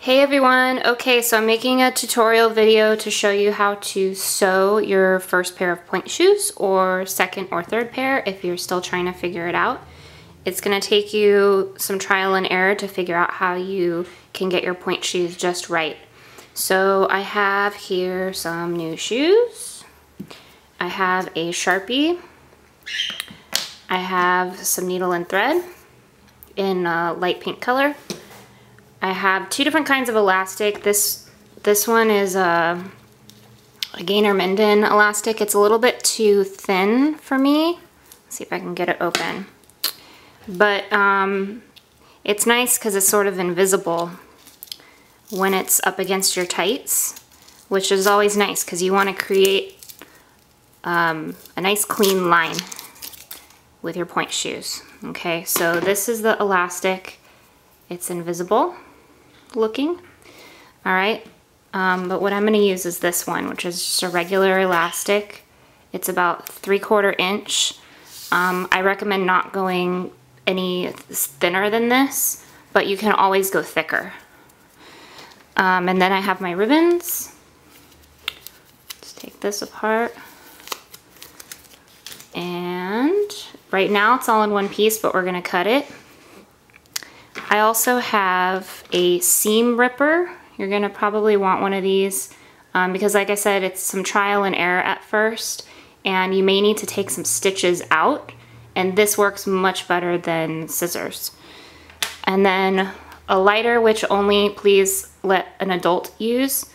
Hey everyone! Okay, so I'm making a tutorial video to show you how to sew your first pair of pointe shoes or second or third pair if you're still trying to figure it out. It's going to take you some trial and error to figure out how you can get your pointe shoes just right. So I have here some new shoes. I have a Sharpie. I have some needle and thread in a light pink color. I have two different kinds of elastic. This one is a Gainer Minden elastic. It's a little bit too thin for me. Let's see if I can get it open. But it's nice because it's sort of invisible when it's up against your tights, which is always nice because you want to create a nice clean line with your pointe shoes. Okay, so this is the elastic. It's invisible looking. All right, but what I'm going to use is this one, which is just a regular elastic. It's about 3/4 inch. I recommend not going any thinner than this, but you can always go thicker. And then I have my ribbons. Let's take this apart. And right now it's all in one piece, but we're going to cut it. I also have a seam ripper. You're going to probably want one of these because, like I said, it's some trial and error at first, and you may need to take some stitches out, and this works much better than scissors. And then a lighter, which only please let an adult use.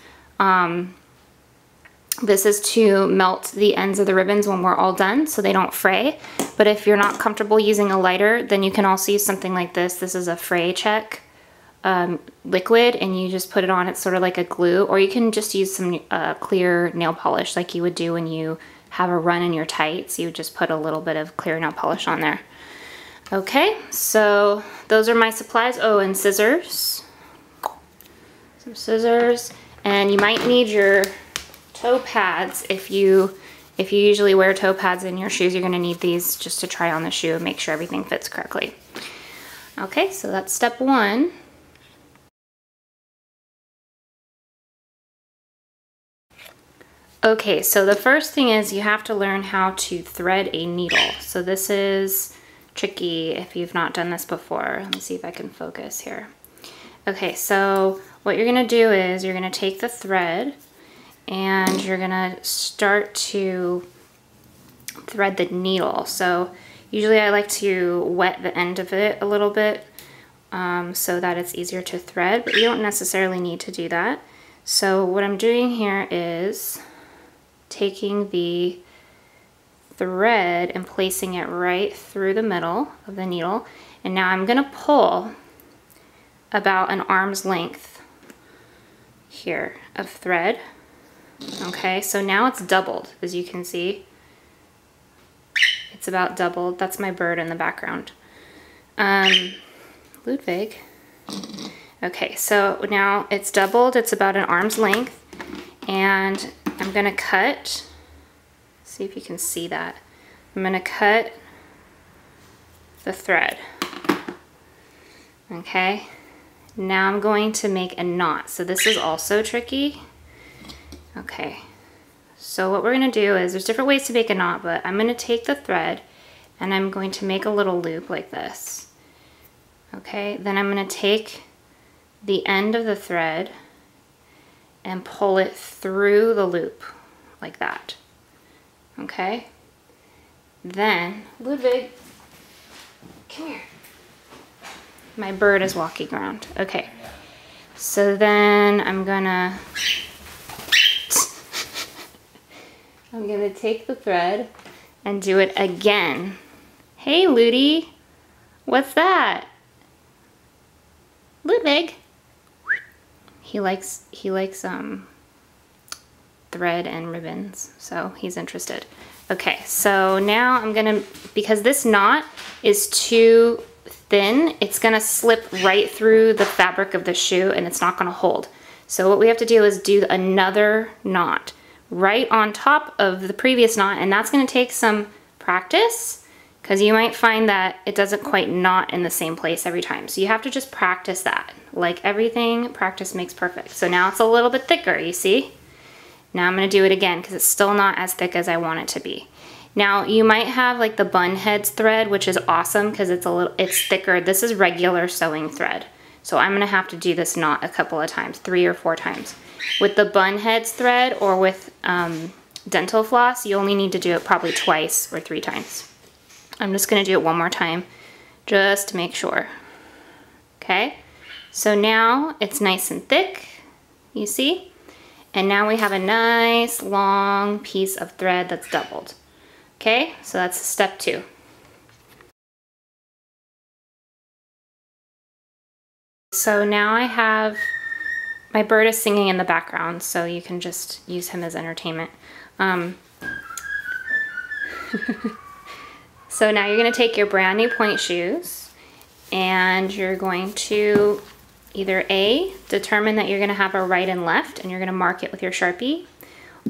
This is to melt the ends of the ribbons when we're all done so they don't fray. But if you're not comfortable using a lighter, then you can also use something like this. This is a fray check liquid, and you just put it on. It's sort of like a glue, or you can just use some clear nail polish like you would do when you have a run in your tights. You would just put a little bit of clear nail polish on there. Okay, so those are my supplies. Oh, and scissors. Some scissors, and you might need your toe pads. If you usually wear toe pads in your shoes, you're going to need these just to try on the shoe and make sure everything fits correctly. Okay, so that's step one. Okay, so the first thing is you have to learn how to thread a needle. So this is tricky if you've not done this before. Let me see if I can focus here. Okay, so what you're going to do is you're going to take the thread and you're gonna start to thread the needle. So usually I like to wet the end of it a little bit so that it's easier to thread, but you don't necessarily need to do that. So what I'm doing here is taking the thread and placing it right through the middle of the needle, and now I'm gonna pull about an arm's length here of thread. Okay, so now it's doubled, as you can see. It's about doubled. That's my bird in the background. Ludwig. Okay, so now it's doubled. It's about an arm's length. And I'm gonna cut, see if you can see that. I'm gonna cut the thread. Okay, now I'm going to make a knot. So this is also tricky. Okay, so what we're going to do is, there's different ways to make a knot, but I'm going to take the thread and I'm going to make a little loop like this. Okay, then I'm going to take the end of the thread and pull it through the loop like that. Okay, then, Ludwig, come here. My bird is walking around. Okay, so then I'm gonna take the thread and do it again. Hey, Ludi, what's that? Ludwig. He likes thread and ribbons, so he's interested. Okay, so now I'm gonna, because this knot is too thin, it's gonna slip right through the fabric of the shoe and it's not gonna hold. So what we have to do is do another knot right on top of the previous knot, and that's going to take some practice because you might find that it doesn't quite knot in the same place every time. So you have to just practice that, Like everything, practice makes perfect. So now it's a little bit thicker, you see? Now I'm gonna do it again because it's still not as thick as I want it to be. Now you might have like the bun heads thread, which is awesome because it's thicker. This is regular sewing thread. So I'm gonna have to do this knot a couple of times, 3 or 4 times. With the bun heads thread or with dental floss, you only need to do it probably 2 or 3 times. I'm just gonna do it one more time just to make sure. Okay, so now it's nice and thick, you see? And now we have a nice long piece of thread that's doubled. Okay, so that's step 2. So now I have, my bird is singing in the background, so you can just use him as entertainment. So now you're gonna take your brand new pointe shoes and you're going to either A, determine that you're gonna have a right and left and you're gonna mark it with your Sharpie,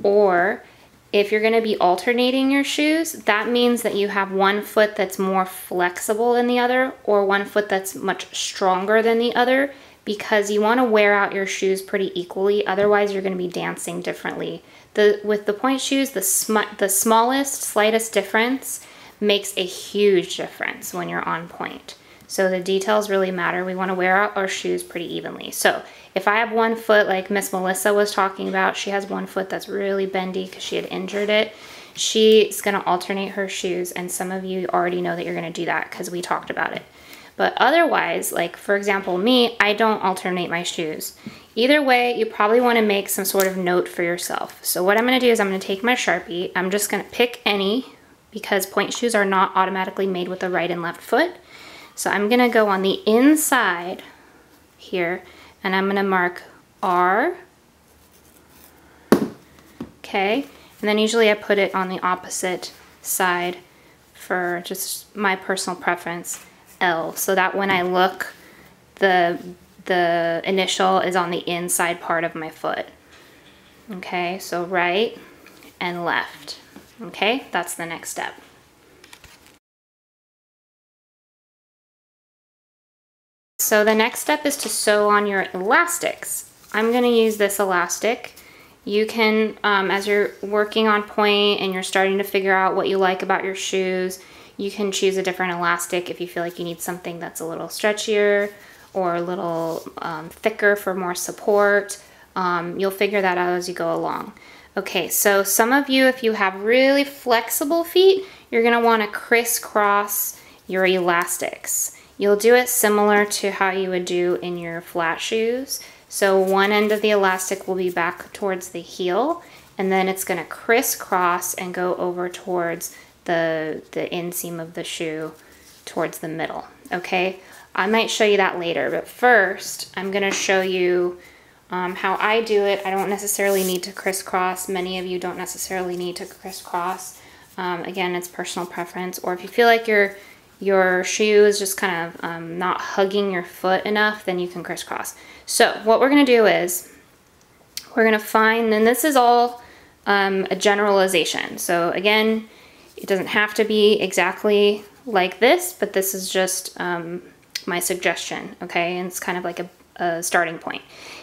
or if you're gonna be alternating your shoes, that means that you have one foot that's more flexible than the other or one foot that's much stronger than the other, because you wanna wear out your shoes pretty equally, otherwise you're gonna be dancing differently. With the pointe shoes, the smallest, slightest difference makes a huge difference when you're on pointe. So the details really matter. We wanna wear out our shoes pretty evenly. So if I have one foot like Miss Melissa was talking about, she has one foot that's really bendy because she had injured it. She's gonna alternate her shoes, and some of you already know that you're gonna do that because we talked about it. But otherwise, like for example me, I don't alternate my shoes. Either way, you probably wanna make some sort of note for yourself. So what I'm gonna do is I'm gonna take my Sharpie, I'm just gonna pick any, because pointe shoes are not automatically made with the right and left foot. So I'm gonna go on the inside here and I'm gonna mark R, okay? And then usually I put it on the opposite side for just my personal preference, L, so that when I look, the initial is on the inside part of my foot. Okay, so right and left. Okay, that's the next step. So the next step is to sew on your elastics. I'm gonna use this elastic. You can, as you're working on pointe and you're starting to figure out what you like about your shoes, you can choose a different elastic if you feel like you need something that's a little stretchier or a little thicker for more support. You'll figure that out as you go along. Okay, so some of you, if you have really flexible feet, you're gonna wanna crisscross your elastics. You'll do it similar to how you would do in your flat shoes. So one end of the elastic will be back towards the heel, and then it's gonna crisscross and go over towards the inseam of the shoe towards the middle, okay? I might show you that later, but first I'm gonna show you how I do it. I don't necessarily need to crisscross. Many of you don't necessarily need to crisscross. Again, it's personal preference. Or if you feel like your shoe is just kind of not hugging your foot enough, then you can crisscross. So what we're gonna do is, we're gonna find, and this is all a generalization. So again, it doesn't have to be exactly like this, but this is just my suggestion, okay? And it's kind of like a starting point.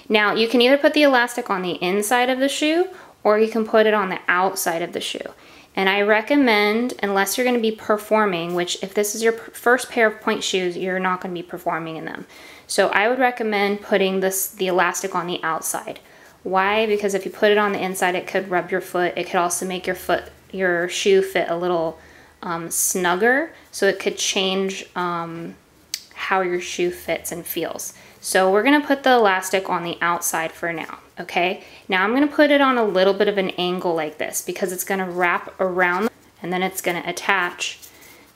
Now, you can either put the elastic on the inside of the shoe or you can put it on the outside of the shoe. And I recommend, unless you're gonna be performing, which if this is your first pair of pointe shoes, you're not gonna be performing in them. So I would recommend putting the elastic on the outside. Why? Because if you put it on the inside, it could rub your foot. It could also make your shoe fit a little snugger, so it could change how your shoe fits and feels. So we're gonna put the elastic on the outside for now, okay? Now I'm gonna put it on a little bit of an angle like this because it's gonna wrap around and then it's gonna attach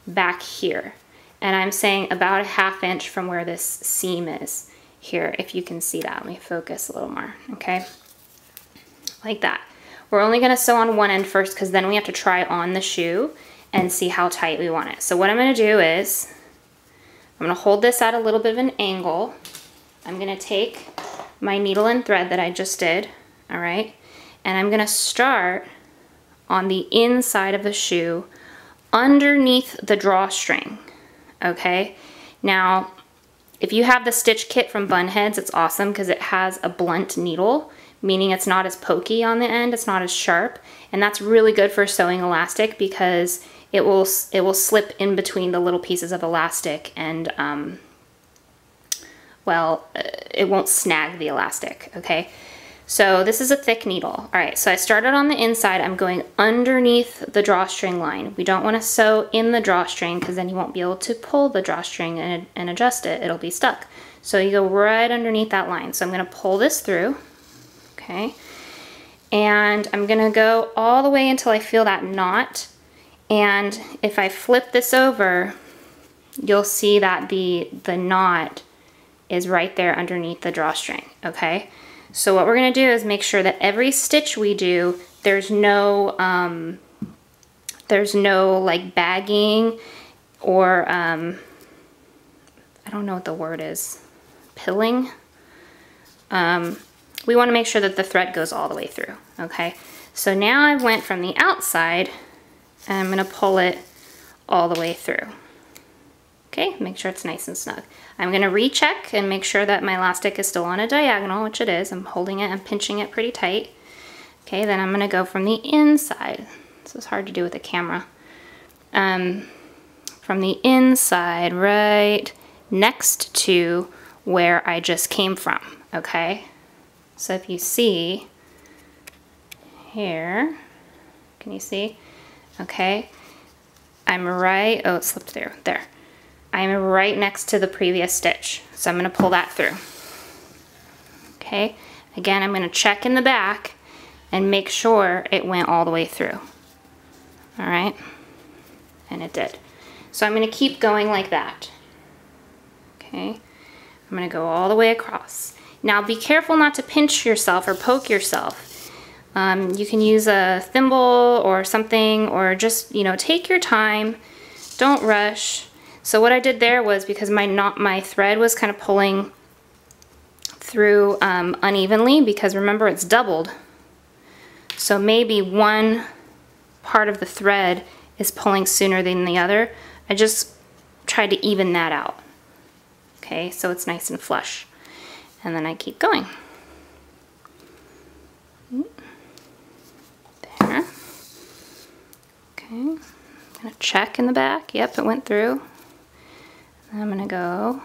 back here. And I'm saying about a ½ inch from where this seam is here, if you can see that. Let me focus a little more, okay? Like that. We're only gonna sew on one end first because then we have to try on the shoe and see how tight we want it. So what I'm gonna do is, I'm gonna hold this at a little bit of an angle. I'm gonna take my needle and thread that I just did, all right? And I'm gonna start on the inside of the shoe underneath the drawstring, okay? Now, If you have the stitch kit from Bunheads, it's awesome because it has a blunt needle, meaning it's not as pokey on the end, it's not as sharp, and that's really good for sewing elastic because it will slip in between the little pieces of elastic and well, it won't snag the elastic, okay? So this is a thick needle. All right, so I started on the inside. I'm going underneath the drawstring line. We don't want to sew in the drawstring because then you won't be able to pull the drawstring and adjust it. It'll be stuck. So you go right underneath that line. So I'm going to pull this through, okay? And I'm going to go all the way until I feel that knot. And if I flip this over, you'll see that the knot is right there underneath the drawstring, okay? So what we're gonna do is make sure that every stitch we do, there's no like bagging or, I don't know what the word is, pilling. We wanna make sure that the thread goes all the way through, okay? So now I went from the outside and I'm gonna pull it all the way through. Okay, make sure it's nice and snug. I'm gonna recheck and make sure that my elastic is still on a diagonal, which it is. I'm holding it and pinching it pretty tight. Okay, then I'm gonna go from the inside. This is hard to do with a camera. From the inside, right next to where I just came from, okay? So if you see here, can you see? Okay, I'm right, oh, it slipped through, there. I'm right next to the previous stitch. So I'm gonna pull that through. Okay, again, I'm gonna check in the back and make sure it went all the way through. All right, and it did. So I'm gonna keep going like that. Okay, I'm gonna go all the way across. Now be careful not to pinch yourself or poke yourself. You can use a thimble or something, or just, you know, take your time, don't rush. So what I did there was, because my thread was kind of pulling through unevenly, because remember it's doubled. So maybe one part of the thread is pulling sooner than the other. I just tried to even that out. Okay, so it's nice and flush. And then I keep going. There. Okay, I'm gonna check in the back. Yep, it went through. I'm gonna go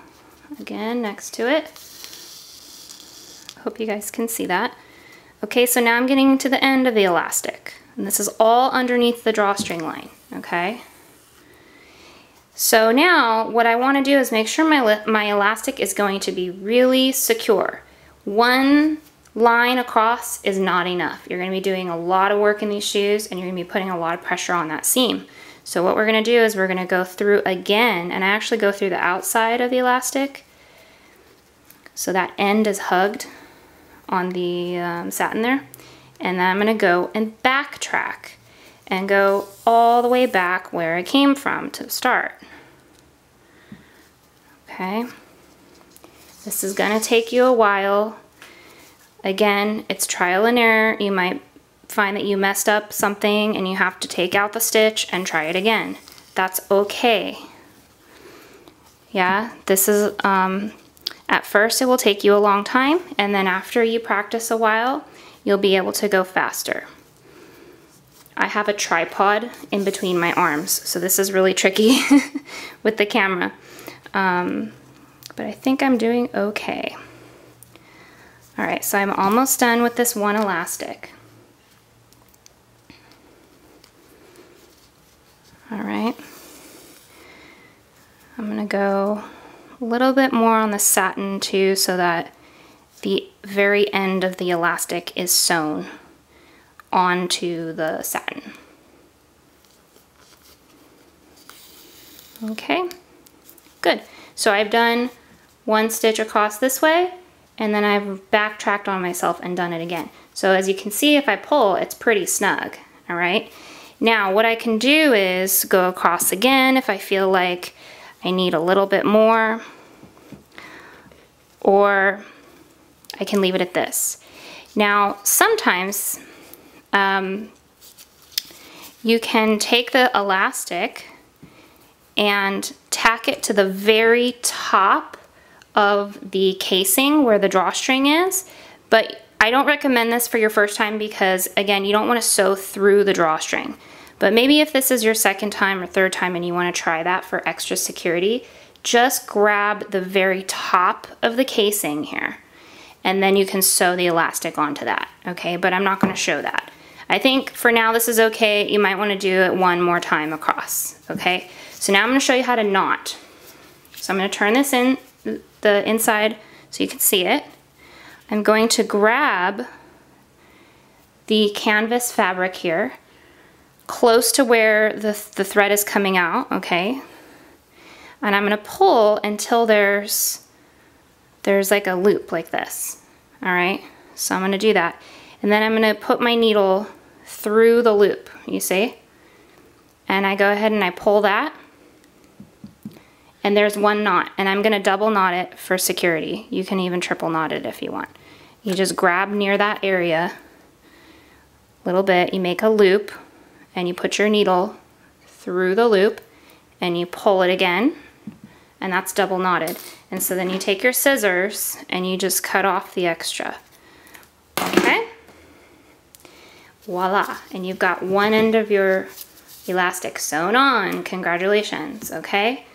again next to it. Hope you guys can see that. Okay, so now I'm getting to the end of the elastic. And this is all underneath the drawstring line, okay? So now what I wanna do is make sure my elastic is going to be really secure. One line across is not enough. You're gonna be doing a lot of work in these shoes and you're gonna be putting a lot of pressure on that seam. So what we're gonna do is we're gonna go through again, and I actually go through the outside of the elastic. So that end is hugged on the satin there. And then I'm gonna go and backtrack and go all the way back where I came from to start. Okay. This is gonna take you a while. Again, it's trial and error. You might find that you messed up something and you have to take out the stitch and try it again. That's okay. Yeah, this is, at first it will take you a long time, and then after you practice a while, you'll be able to go faster. I have a tripod in between my arms, so this is really tricky with the camera. But I think I'm doing okay. All right, so I'm almost done with this one elastic. All right, I'm gonna go a little bit more on the satin too, so that the very end of the elastic is sewn onto the satin. Okay, good. So I've done one stitch across this way, and then I've backtracked on myself and done it again. So as you can see, if I pull, it's pretty snug, all right? Now what I can do is go across again if I feel like I need a little bit more, or I can leave it at this. Now sometimes you can take the elastic and tack it to the very top of the casing where the drawstring is, but I don't recommend this for your first time because, again, you don't want to sew through the drawstring. But maybe if this is your second time or third time and you want to try that for extra security, just grab the very top of the casing here, and then you can sew the elastic onto that, okay? But I'm not going to show that. I think for now this is okay. You might want to do it one more time across, okay? So now I'm going to show you how to knot. So I'm going to turn this in, the inside, so you can see it. I'm going to grab the canvas fabric here, close to where the thread is coming out, okay? And I'm going to pull until there's like a loop like this, all right? So I'm going to do that. And then I'm going to put my needle through the loop, you see? And I go ahead and I pull that. And there's one knot, and I'm going to double knot it for security. You can even triple knot it if you want. You just grab near that area a little bit, you make a loop, and you put your needle through the loop, and you pull it again, and that's double knotted. And so then you take your scissors, and you just cut off the extra. Okay? Voila. And you've got one end of your elastic sewn on. Congratulations, okay?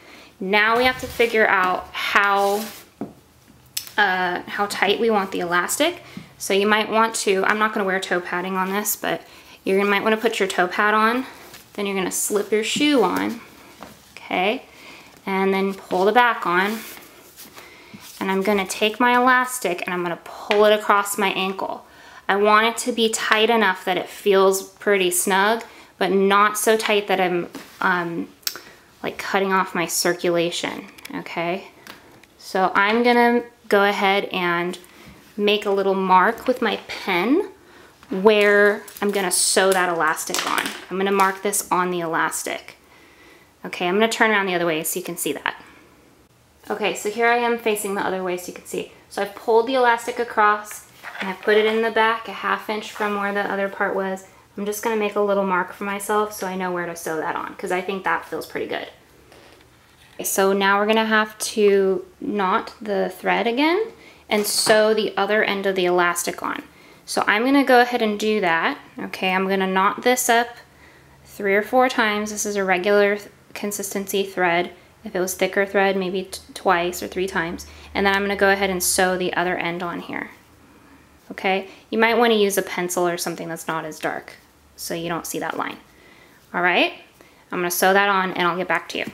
Now we have to figure out how tight we want the elastic. So you might want to, I'm not going to wear toe padding on this, but you might want to put your toe pad on. Then you're going to slip your shoe on, okay? And then pull the back on. And I'm going to take my elastic and I'm going to pull it across my ankle. I want it to be tight enough that it feels pretty snug, but not so tight that I'm like cutting off my circulation, okay? So I'm gonna go ahead and make a little mark with my pen where I'm gonna sew that elastic on. I'm gonna mark this on the elastic. Okay, I'm gonna turn around the other way so you can see that. Okay, so here I am facing the other way so you can see. So I've pulled the elastic across and I put it in the back a ½ inch from where the other part was. I'm just gonna make a little mark for myself so I know where to sew that on, because I think that feels pretty good. Okay, so now we're gonna have to knot the thread again and sew the other end of the elastic on. So I'm gonna go ahead and do that. Okay, I'm gonna knot this up 3 or 4 times. This is a regular consistency thread. If it was thicker thread, maybe twice or 3 times. And then I'm gonna go ahead and sew the other end on here. Okay, you might want to use a pencil or something that's not as dark so you don't see that line. All right, I'm going to sew that on and I'll get back to you.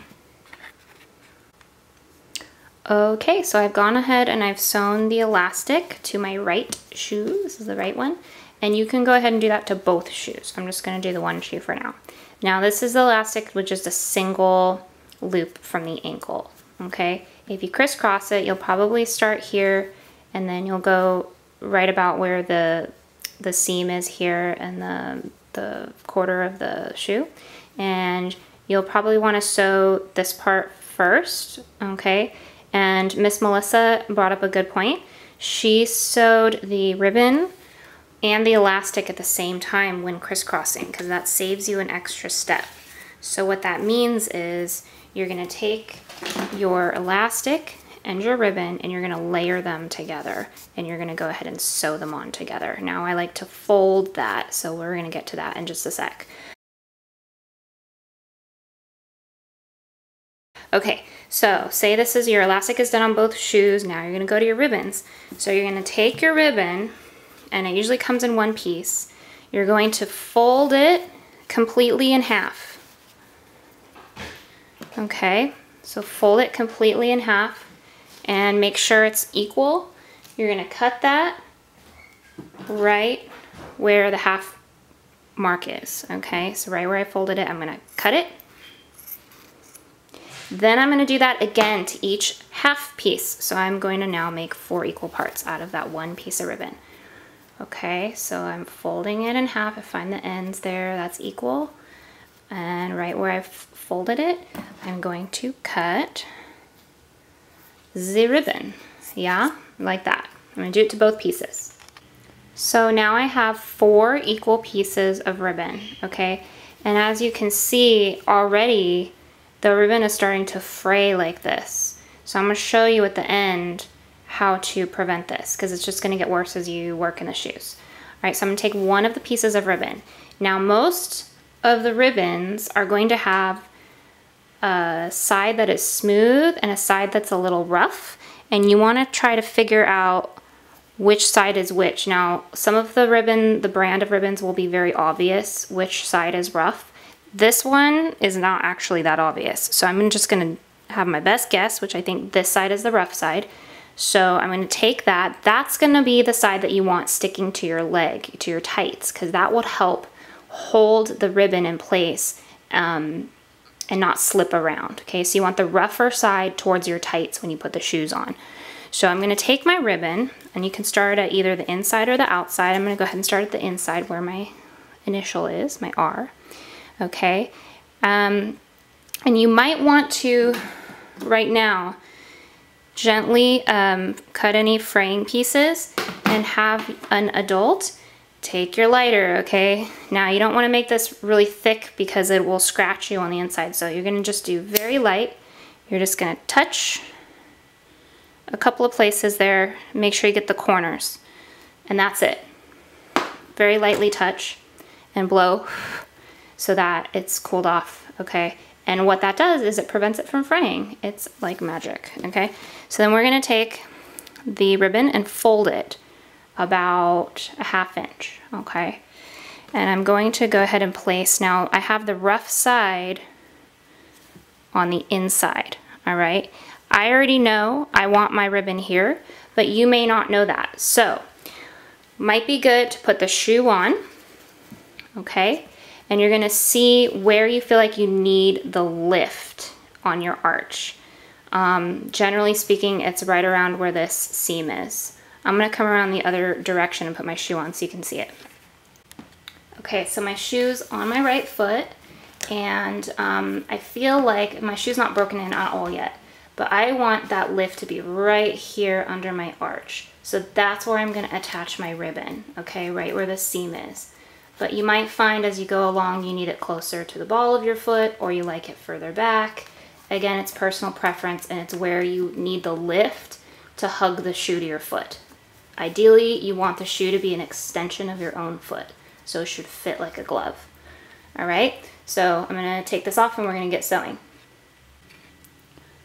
Okay, so I've gone ahead and I've sewn the elastic to my right shoe. This is the right one. And you can go ahead and do that to both shoes. I'm just going to do the one shoe for now. Now this is the elastic with just a single loop from the ankle. Okay, if you crisscross it, you'll probably start here and then you'll go right about where the seam is here and the quarter of the shoe, and you'll probably want to sew this part first, okay? And Miss Melissa brought up a good point. She sewed the ribbon and the elastic at the same time when crisscrossing, because that saves you an extra step. So what that means is you're going to take your elastic and your ribbon and you're going to layer them together and you're going to go ahead and sew them on together. Now I like to fold that, so we're going to get to that in just a sec. Okay, so say this is your elastic is done on both shoes. Now you're going to go to your ribbons. So you're going to take your ribbon, and it usually comes in one piece. You're going to fold it completely in half. Okay, so fold it completely in half and make sure it's equal. You're going to cut that right where the half mark is. Okay, so right where I folded it, I'm going to cut it. Then I'm going to do that again to each half piece. So I'm going to now make 4 equal parts out of that one piece of ribbon. Okay, so I'm folding it in half. I find the ends there, that's equal. And right where I've folded it, I'm going to cut the ribbon. Yeah, like that. I'm going to do it to both pieces. So now I have 4 equal pieces of ribbon, okay? And as you can see already, the ribbon is starting to fray like this. So I'm going to show you at the end how to prevent this, because it's just going to get worse as you work in the shoes. All right, so I'm going to take one of the pieces of ribbon. Now most of the ribbons are going to have a side that is smooth and a side that's a little rough, and you want to try to figure out which side is which. Now some of the ribbon, the brand of ribbons, will be very obvious which side is rough. This one is not actually that obvious, so I'm just going to have my best guess, which I think this side is the rough side. So I'm going to take that. That's going to be the side that you want sticking to your leg, to your tights, because that will help hold the ribbon in place and not slip around. Okay, so you want the rougher side towards your tights when you put the shoes on. So I'm going to take my ribbon, and you can start at either the inside or the outside. I'm going to go ahead and start at the inside where my initial is, my R. Okay, and you might want to, right now, gently cut any fraying pieces and have an adult take your lighter, okay? Now you don't want to make this really thick because it will scratch you on the inside, so you're going to just do very light. You're just going to touch a couple of places there, make sure you get the corners, and that's it. Very lightly touch and blow so that it's cooled off, okay? And what that does is it prevents it from fraying. It's like magic, okay? So then we're gonna take the ribbon and fold it about a 1/2 inch, okay? And I'm going to go ahead and place, now I have the rough side on the inside, all right? I already know I want my ribbon here, but you may not know that. So, might be good to put the shoe on, okay? And you're gonna see where you feel like you need the lift on your arch. Generally speaking, it's right around where this seam is. I'm gonna come around the other direction and put my shoe on so you can see it. Okay, so my shoe's on my right foot, and I feel like my shoe's not broken in at all yet, but I want that lift to be right here under my arch. So that's where I'm gonna attach my ribbon, okay, right where the seam is. But you might find as you go along you need it closer to the ball of your foot, or you like it further back. Again, it's personal preference, and it's where you need the lift to hug the shoe to your foot. Ideally, you want the shoe to be an extension of your own foot, so it should fit like a glove. All right, so I'm gonna take this off and we're gonna get sewing.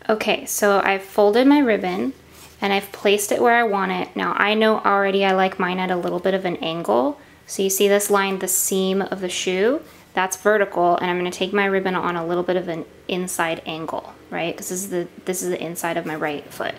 Okay, so I've folded my ribbon and I've placed it where I want it. Now I know already I like mine at a little bit of an angle. So you see this line, the seam of the shoe, that's vertical, and I'm gonna take my ribbon on a little bit of an inside angle, right? Because this is the inside of my right foot.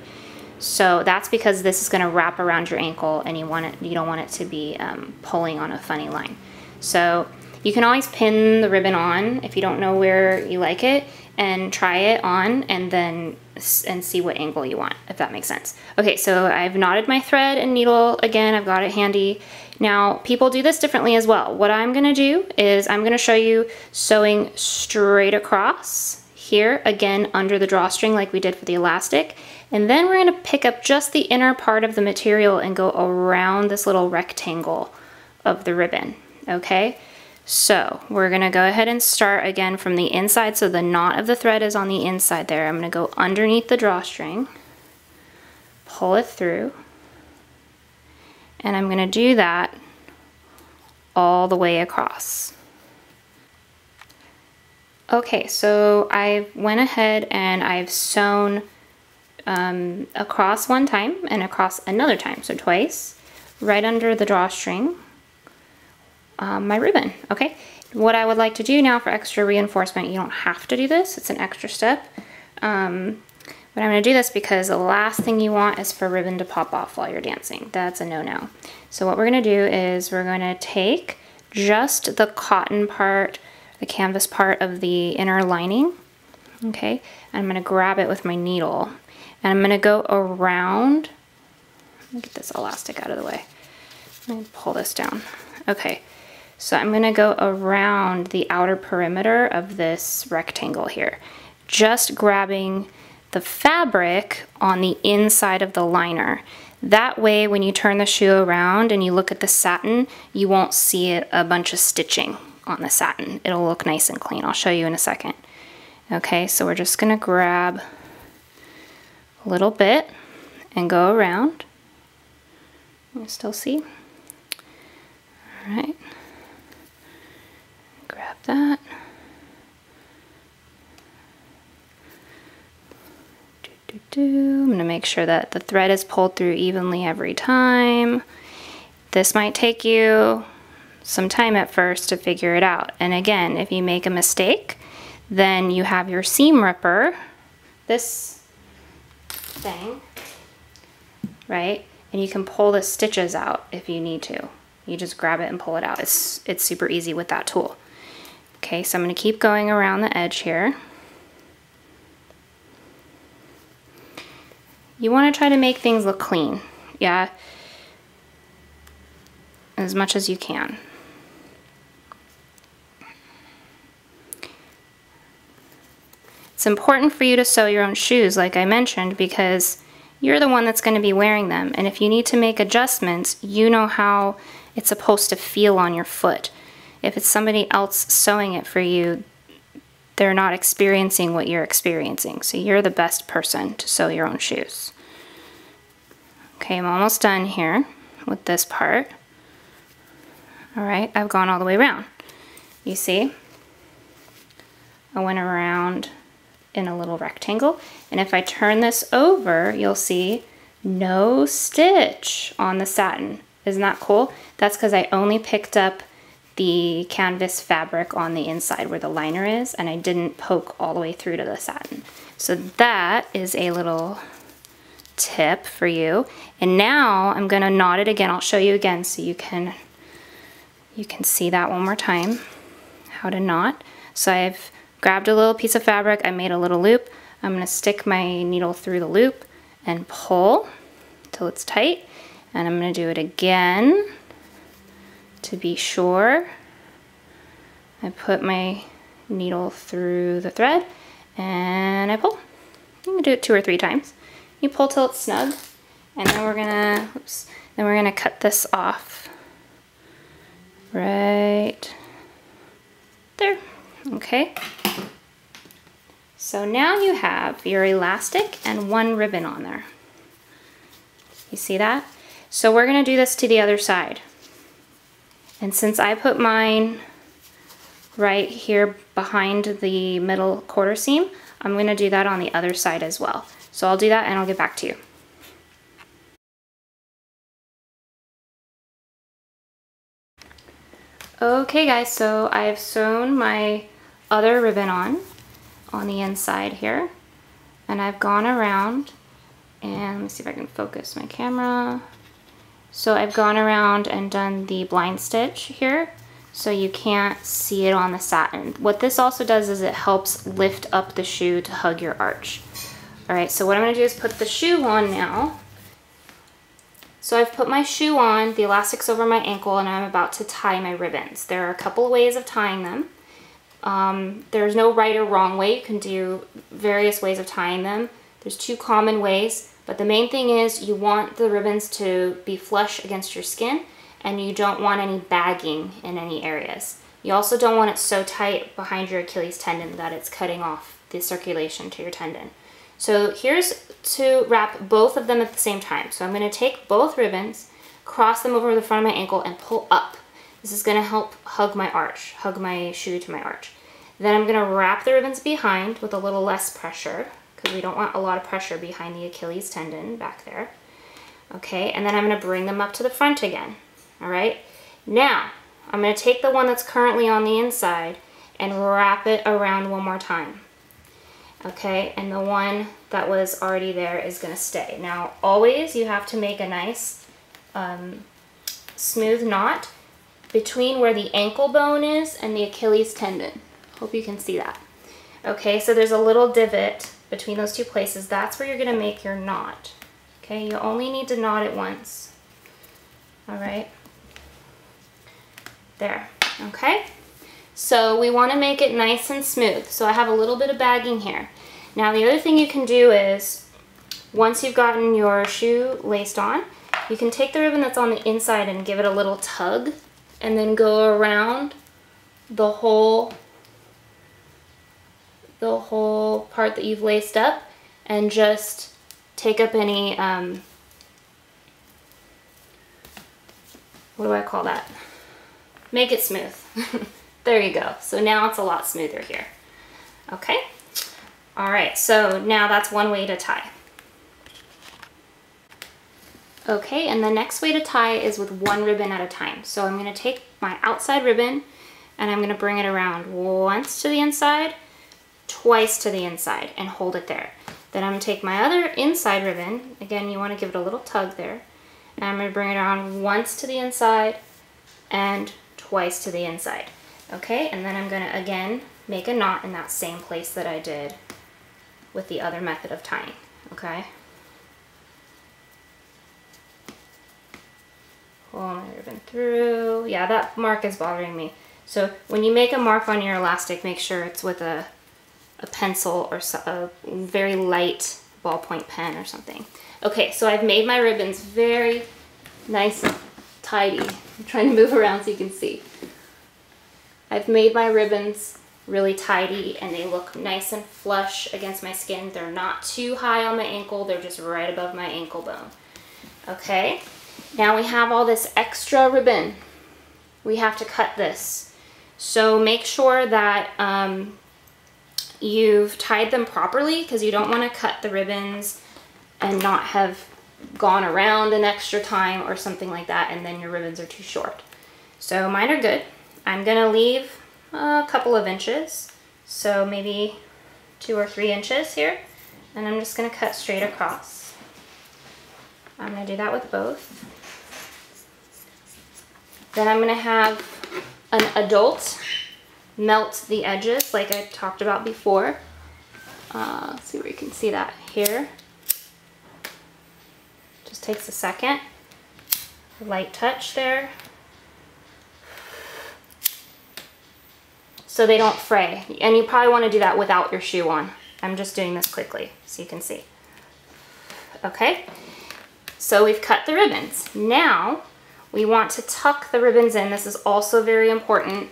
So that's because this is gonna wrap around your ankle, and you don't want it to be pulling on a funny line. So you can always pin the ribbon on if you don't know where you like it, and try it on and see what angle you want, if that makes sense. Okay, so I've knotted my thread and needle again, I've got it handy. Now, people do this differently as well. What I'm gonna do is I'm gonna show you sewing straight across here, again, under the drawstring like we did for the elastic. And then we're gonna pick up just the inner part of the material and go around this little rectangle of the ribbon, okay? So we're gonna go ahead and start again from the inside, so the knot of the thread is on the inside there. I'm gonna go underneath the drawstring, pull it through, and I'm gonna do that all the way across. Okay, so I went ahead and I've sewn across one time and across another time, so twice, right under the drawstring, my ribbon, okay? What I would like to do now for extra reinforcement, you don't have to do this, it's an extra step, but I'm gonna do this because the last thing you want is for ribbon to pop off while you're dancing. That's a no-no. So what we're gonna do is we're gonna take just the cotton part, the canvas part of the inner lining, okay? And I'm gonna grab it with my needle, and I'm gonna go around, let me get this elastic out of the way. Let me pull this down, okay. So I'm gonna go around the outer perimeter of this rectangle here, just grabbing the fabric on the inside of the liner. That way, when you turn the shoe around and you look at the satin, you won't see a bunch of stitching on the satin. It'll look nice and clean. I'll show you in a second. Okay, so we're just gonna grab a little bit and go around. You still see? All right. Grab that. I'm going to make sure that the thread is pulled through evenly every time. This might take you some time at first to figure it out. And again, if you make a mistake, then you have your seam ripper, this thing, right? And you can pull the stitches out if you need to. You just grab it and pull it out. It's super easy with that tool. Okay, so I'm going to keep going around the edge here. You want to try to make things look clean, yeah, as much as you can. It's important for you to sew your own shoes, like I mentioned, because you're the one that's going to be wearing them. And if you need to make adjustments, you know how it's supposed to feel on your foot. If it's somebody else sewing it for you, they're not experiencing what you're experiencing. So you're the best person to sew your own shoes. Okay, I'm almost done here with this part. All right, I've gone all the way around. You see? I went around in a little rectangle, and if I turn this over, you'll see no stitch on the satin. Isn't that cool? That's because I only picked up the canvas fabric on the inside where the liner is, and I didn't poke all the way through to the satin. So that is a little tip for you. And now I'm gonna knot it again. I'll show you again so you can see that one more time, how to knot. So I've grabbed a little piece of fabric, I made a little loop. I'm gonna stick my needle through the loop and pull till it's tight. And I'm gonna do it again to be sure. I put my needle through the thread and I pull. You can do it 2 or 3 times. You pull till it's snug, and then we're gonna cut this off right there. Okay. So now you have your elastic and 1 ribbon on there. You see that? So we're gonna do this to the other side. And since I put mine right here behind the middle quarter seam, I'm gonna do that on the other side as well. So I'll do that and I'll get back to you. Okay guys, so I've sewn my other ribbon on the inside here, and I've gone around, and let me see if I can focus my camera. So I've gone around and done the blind stitch here, so you can't see it on the satin. What this also does is it helps lift up the shoe to hug your arch. All right, so what I'm gonna do is put the shoe on now. So I've put my shoe on, the elastic's over my ankle, and I'm about to tie my ribbons. There are a couple of ways of tying them. There's no right or wrong way. You can do various ways of tying them. There's 2 common ways, but the main thing is you want the ribbons to be flush against your skin, and you don't want any bagging in any areas. You also don't want it so tight behind your Achilles tendon that it's cutting off the circulation to your tendon. So here's to wrap both of them at the same time. So I'm going to take both ribbons, cross them over the front of my ankle, and pull up. This is going to help hug my arch, hug my shoe to my arch. Then I'm going to wrap the ribbons behind with a little less pressure, because we don't want a lot of pressure behind the Achilles tendon back there. Okay, and then I'm going to bring them up to the front again. All right, now I'm going to take the one that's currently on the inside and wrap it around one more time. Okay, and the one that was already there is going to stay. Now, always you have to make a nice smooth knot between where the ankle bone is and the Achilles tendon. Hope you can see that. Okay, so there's a little divot between those 2 places. That's where you're going to make your knot. Okay, you only need to knot it once. All right, there. Okay. So we want to make it nice and smooth. So I have a little bit of bagging here. Now the other thing you can do is, once you've gotten your shoe laced on, you can take the ribbon that's on the inside and give it a little tug, and then go around the whole part that you've laced up, and just take up any, what do I call that? Make it smooth. There you go. So now it's a lot smoother here. Okay. All right, so now that's one way to tie. Okay, and the next way to tie is with one ribbon at a time. So I'm gonna take my outside ribbon and I'm gonna bring it around once to the inside, twice to the inside, and hold it there. Then I'm gonna take my other inside ribbon, again, you wanna give it a little tug there, and I'm gonna bring it around once to the inside and twice to the inside. Okay, and then I'm gonna, again, make a knot in that same place that I did with the other method of tying, okay? Pull my ribbon through. Yeah, that mark is bothering me. So when you make a mark on your elastic, make sure it's with a pencil or a very light ballpoint pen or something. Okay, so I've made my ribbons very nice and tidy. I'm trying to move around so you can see. I've made my ribbons really tidy and they look nice and flush against my skin. They're not too high on my ankle, they're just right above my ankle bone. Okay, now we have all this extra ribbon. We have to cut this. So make sure that you've tied them properly, because you don't want to cut the ribbons and not have gone around an extra time or something like that, and then your ribbons are too short. So mine are good. I'm gonna leave a couple of inches, so maybe 2 or 3 inches here, and I'm just gonna cut straight across. I'm gonna do that with both. Then I'm gonna have an adult melt the edges like I talked about before. Let's see where you can see that here. Just takes a second. Light touch there. So they don't fray. And you probably want to do that without your shoe on. I'm just doing this quickly so you can see. Okay, so we've cut the ribbons. Now we want to tuck the ribbons in. This is also very important.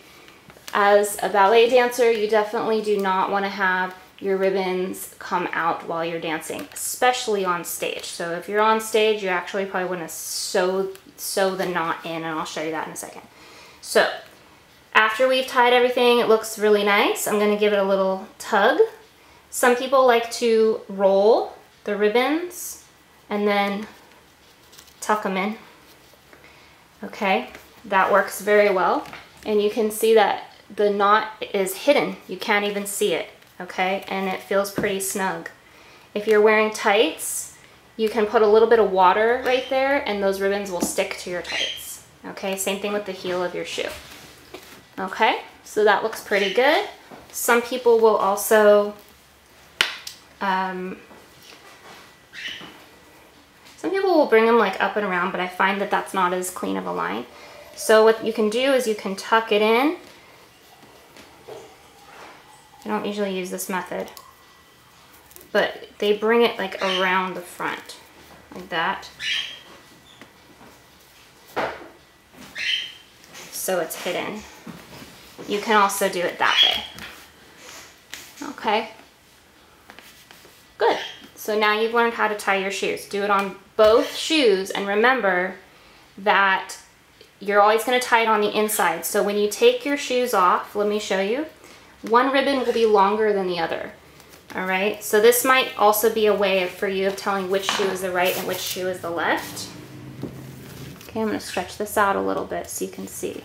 As a ballet dancer, you definitely do not want to have your ribbons come out while you're dancing, especially on stage. So if you're on stage, you actually probably want to sew the knot in, and I'll show you that in a second. So after we've tied everything, it looks really nice. I'm going to give it a little tug. Some people like to roll the ribbons and then tuck them in. Okay, that works very well. And you can see that the knot is hidden. You can't even see it, okay? And it feels pretty snug. If you're wearing tights, you can put a little bit of water right there and those ribbons will stick to your tights. Okay, same thing with the heel of your shoe. Okay, so that looks pretty good. Some people will also, some people will bring them like up and around, but I find that that's not as clean of a line. So what you can do is you can tuck it in. I don't usually use this method, but they bring it like around the front, like that. So it's hidden. You can also do it that way. Okay. Good. So now you've learned how to tie your shoes. Do it on both shoes, and remember that you're always going to tie it on the inside. So when you take your shoes off, let me show you. One ribbon will be longer than the other. All right, so this might also be a way for you of telling which shoe is the right and which shoe is the left. Okay, I'm going to stretch this out a little bit so you can see.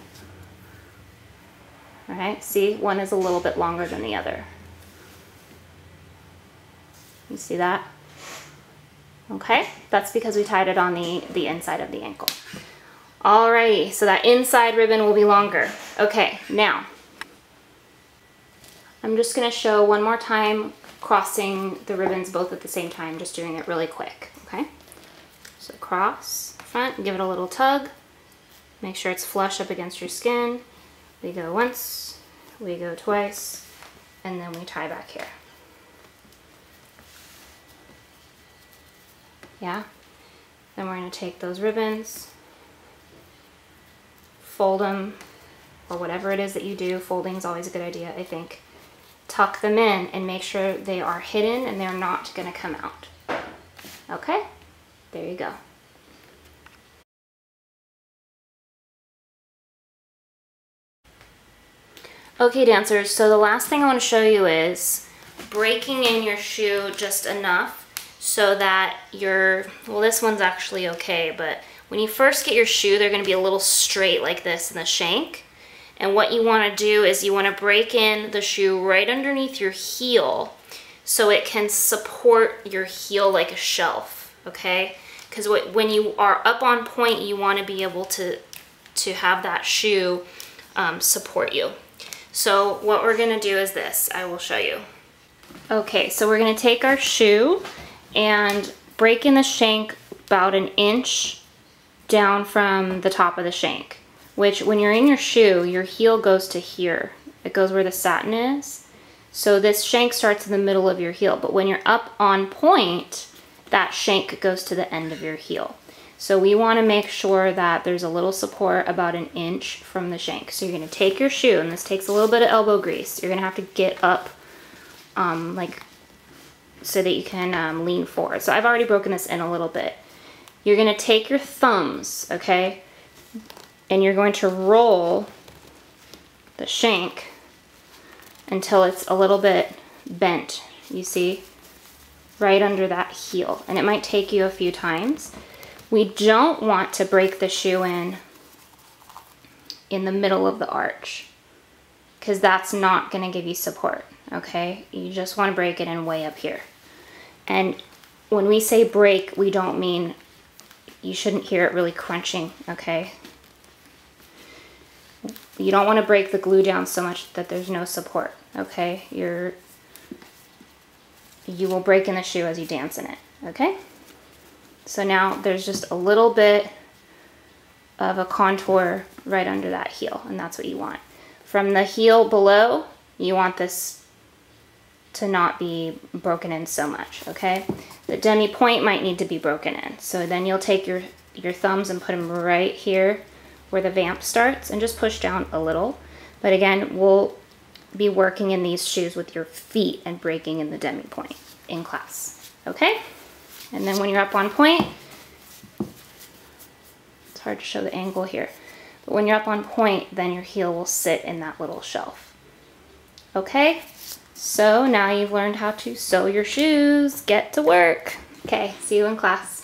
All right, see, one is a little bit longer than the other. You see that? Okay, that's because we tied it on the inside of the ankle. Alrighty, so that inside ribbon will be longer. Okay, now, I'm just gonna show one more time crossing the ribbons both at the same time, just doing it really quick, okay? So cross front, give it a little tug, make sure it's flush up against your skin. We go once, we go twice, and then we tie back here. Yeah? Then we're gonna take those ribbons, fold them, or whatever it is that you do. Folding is always a good idea, I think. Tuck them in and make sure they are hidden and they're not gonna come out. Okay, there you go. Okay, dancers, so the last thing I want to show you is breaking in your shoe just enough so that well, this one's actually okay, but when you first get your shoe, they're going to be a little straight like this in the shank. And what you want to do is you want to break in the shoe right underneath your heel so it can support your heel like a shelf, okay? Because when you are up on point, you want to be able to have that shoe support you. So what we're gonna do is this, I will show you. Okay, so we're gonna take our shoe and break in the shank about an inch down from the top of the shank, which when you're in your shoe, your heel goes to here. It goes where the satin is. So this shank starts in the middle of your heel, but when you're up on point, that shank goes to the end of your heel. So we want to make sure that there's a little support about an inch from the shank. So you're going to take your shoe, and this takes a little bit of elbow grease. You're going to have to get up like so that you can lean forward. So I've already broken this in a little bit. You're going to take your thumbs, okay, and you're going to roll the shank until it's a little bit bent, you see, right under that heel. And it might take you a few times. We don't want to break the shoe in the middle of the arch because that's not going to give you support, okay? You just want to break it in way up here. And when we say break, we don't mean, you shouldn't hear it really crunching, okay? You don't want to break the glue down so much that there's no support, okay? You will break in the shoe as you dance in it, okay? So now there's just a little bit of a contour right under that heel, and that's what you want. From the heel below, you want this to not be broken in so much, okay? The demi point might need to be broken in. So then you'll take your thumbs and put them right here where the vamp starts and just push down a little. But again, we'll be working in these shoes with your feet and breaking in the demi point in class, okay? And then when you're up on point, it's hard to show the angle here, but when you're up on point, then your heel will sit in that little shelf. Okay, so now you've learned how to sew your shoes. Get to work. Okay, see you in class.